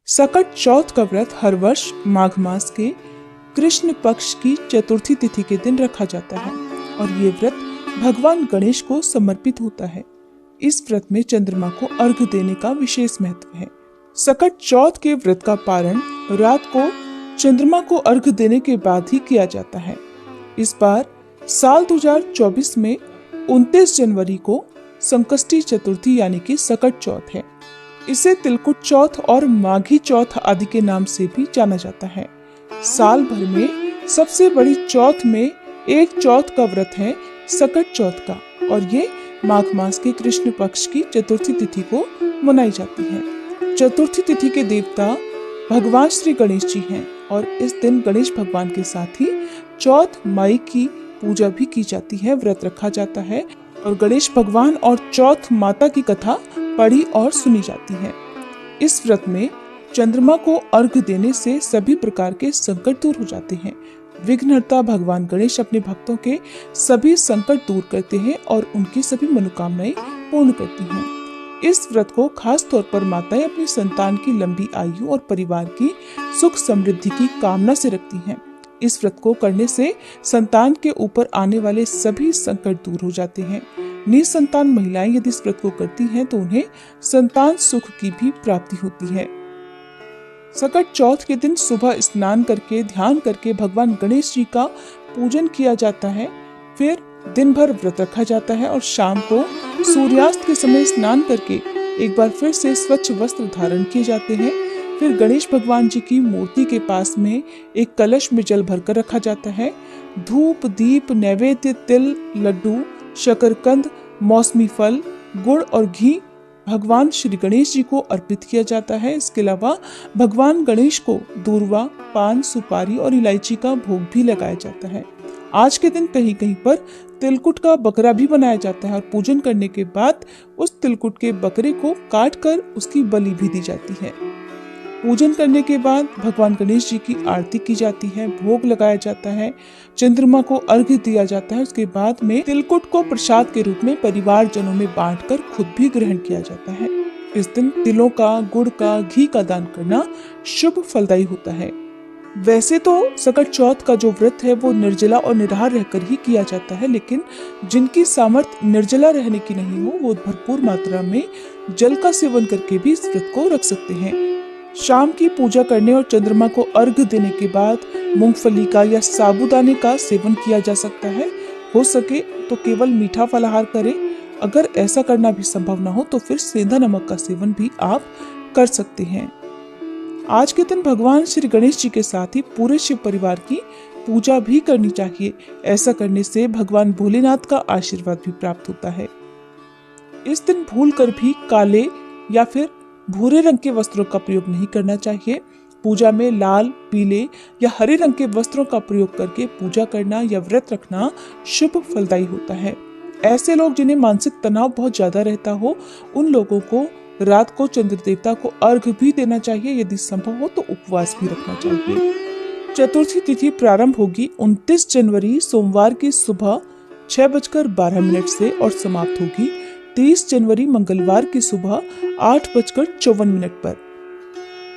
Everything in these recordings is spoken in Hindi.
सकट चौथ का व्रत हर वर्ष माघ मास के कृष्ण पक्ष की चतुर्थी तिथि के दिन रखा जाता है और ये व्रत भगवान गणेश को समर्पित होता है। इस व्रत में चंद्रमा को अर्घ्य देने का विशेष महत्व है। सकट चौथ के व्रत का पारण रात को चंद्रमा को अर्घ्य देने के बाद ही किया जाता है। इस बार साल 2024 में 29 जनवरी को संकष्टी चतुर्थी यानी कि सकट चौथ है। इसे तिलकुट चौथ और माघी चौथ आदि के नाम से भी जाना जाता है। साल भर में सबसे बड़ी चौथ में एक चौथ का व्रत है सकट चौथ का और ये माघ मास के कृष्ण पक्ष की चतुर्थी तिथि को मनाई जाती है। चतुर्थी तिथि के देवता भगवान श्री गणेश जी हैं और इस दिन गणेश भगवान के साथ ही चौथ माई की पूजा भी की जाती है, व्रत रखा जाता है और गणेश भगवान और चौथ माता की कथा पढ़ी और सुनी जाती है। इस व्रत में चंद्रमा को अर्घ्य देने से सभी प्रकार के संकट दूर हो जाते हैं। विघ्नहर्ता भगवान गणेश अपने भक्तों के सभी संकट दूर करते हैं और उनकी सभी मनोकामनाएं पूर्ण करती हैं। इस व्रत को खास तौर पर माताएं अपनी संतान की लंबी आयु और परिवार की सुख समृद्धि की कामना से रखती हैं। इस व्रत को करने से संतान के ऊपर आने वाले सभी संकट दूर हो जाते हैं। निसंतान महिलाएं यदि इस व्रत को करती हैं तो उन्हें संतान सुख की भी प्राप्ति होती है। सकट चौथ के दिन सुबह स्नान करके ध्यान करके भगवान गणेश जी का पूजन किया जाता है। फिर दिन भर व्रत रखा जाता है और शाम को सूर्यास्त के समय स्नान करके एक बार फिर से स्वच्छ वस्त्र धारण किए जाते हैं। फिर गणेश भगवान जी की मूर्ति के पास में एक कलश में जल भरकर रखा जाता है। धूप दीप नैवेद्य तिल लड्डू शकरकंद मौसमी फल गुड़ और घी भगवान श्री गणेश जी को अर्पित किया जाता है। इसके अलावा भगवान गणेश को दूर्वा पान सुपारी और इलायची का भोग भी लगाया जाता है। आज के दिन कहीं कहीं पर तिलकुट का बकरा भी बनाया जाता है और पूजन करने के बाद उस तिलकुट के बकरे को काट कर उसकी बलि भी दी जाती है। पूजन करने के बाद भगवान गणेश जी की आरती की जाती है, भोग लगाया जाता है, चंद्रमा को अर्घ्य दिया जाता है। उसके बाद में तिलकुट को प्रसाद के रूप में परिवार जनों में बांटकर खुद भी ग्रहण किया जाता है। इस दिन तिलों का गुड़ का घी का दान करना शुभ फलदायी होता है। वैसे तो सकट चौथ का जो व्रत है वो निर्जला और निराहार रहकर ही किया जाता है, लेकिन जिनकी सामर्थ्य निर्जला रहने की नहीं हो वो भरपूर मात्रा में जल का सेवन करके भी इस व्रत को रख सकते हैं। शाम की पूजा करने और चंद्रमा को अर्घ्य देने के बाद मूंगफली का या साबूदाने का सेवन किया जा सकता है। हो सके तो केवल मीठा फलाहार करें। अगर ऐसा करना भी संभव न हो तो फिर सेंधा नमक का सेवन भी आप कर सकते हैं। आज के दिन भगवान श्री गणेश जी के साथ ही पूरे शिव परिवार की पूजा भी करनी चाहिए। ऐसा करने से भगवान भोलेनाथ का आशीर्वाद भी प्राप्त होता है। इस दिन भूलकर भी काले या फिर भूरे रंग के वस्त्रों का प्रयोग नहीं करना चाहिए। पूजा में लाल पीले या हरे रंग के वस्त्रों का प्रयोग करके पूजा करना या व्रत रखना शुभ फलदायी होता है। ऐसे लोग जिन्हें मानसिक तनाव बहुत ज्यादा रहता हो उन लोगों को रात को चंद्र देवता को अर्घ्य भी देना चाहिए। यदि संभव हो तो उपवास भी रखना चाहिए। चतुर्थी तिथि प्रारंभ होगी 29 जनवरी सोमवार की सुबह 6:12 से और समाप्त होगी 30 जनवरी मंगलवार की सुबह 8:54 पर।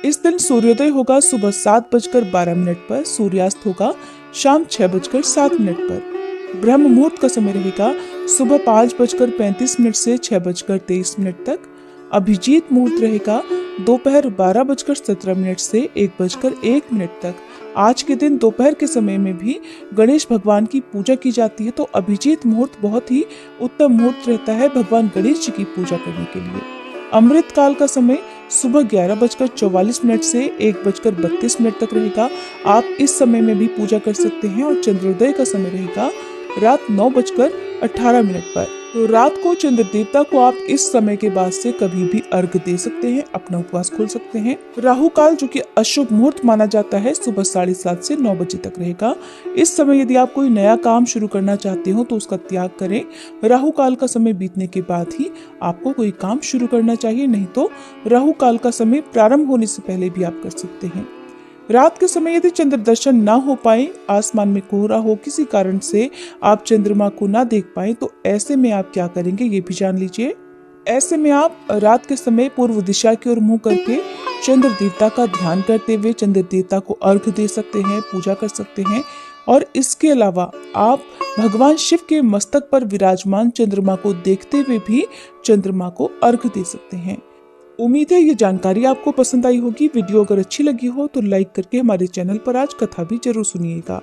इस दिन सूर्योदय होगा सुबह 7:12 पर, सूर्यास्त होगा शाम 6:07 पर। ब्रह्म मुहूर्त का समय रहेगा सुबह 5:35 से 6:23 तक। अभिजीत मुहूर्त रहेगा दोपहर 12:17 से 1:01 तक। आज के दिन दोपहर के समय में भी गणेश भगवान की पूजा की जाती है, तो अभिजीत मुहूर्त बहुत ही उत्तम मुहूर्त रहता है भगवान गणेश जी की पूजा करने के लिए। अमृत काल का समय सुबह 11:44 से 1:32 तक रहेगा। आप इस समय में भी पूजा कर सकते हैं और चंद्रोदय का समय रहेगा रात 9:18 पर। तो रात को चंद्र देवता को आप इस समय के बाद से कभी भी अर्घ्य दे सकते हैं, अपना उपवास खोल सकते हैं। राहु काल जो कि अशुभ मुहूर्त माना जाता है सुबह 7:30 से 9 बजे तक रहेगा। इस समय यदि आप कोई नया काम शुरू करना चाहते हो तो उसका त्याग करें। राहु काल का समय बीतने के बाद ही आपको कोई काम शुरू करना चाहिए, नहीं तो राहु काल का समय प्रारंभ होने से पहले भी आप कर सकते हैं। रात के समय यदि चंद्र दर्शन ना हो पाए, आसमान में कोहरा हो, किसी कारण से आप चंद्रमा को ना देख पाए, तो ऐसे में आप क्या करेंगे ये भी जान लीजिए। ऐसे में आप रात के समय पूर्व दिशा की ओर मुंह करके चंद्र देवता का ध्यान करते हुए चंद्र देवता को अर्घ्य दे सकते हैं, पूजा कर सकते हैं। और इसके अलावा आप भगवान शिव के मस्तक पर विराजमान चंद्रमा को देखते हुए भी चंद्रमा को अर्घ्य दे सकते हैं। उम्मीद है ये जानकारी आपको पसंद आई होगी। वीडियो अगर अच्छी लगी हो तो लाइक करके हमारे चैनल पर आज कथा भी जरूर सुनिएगा।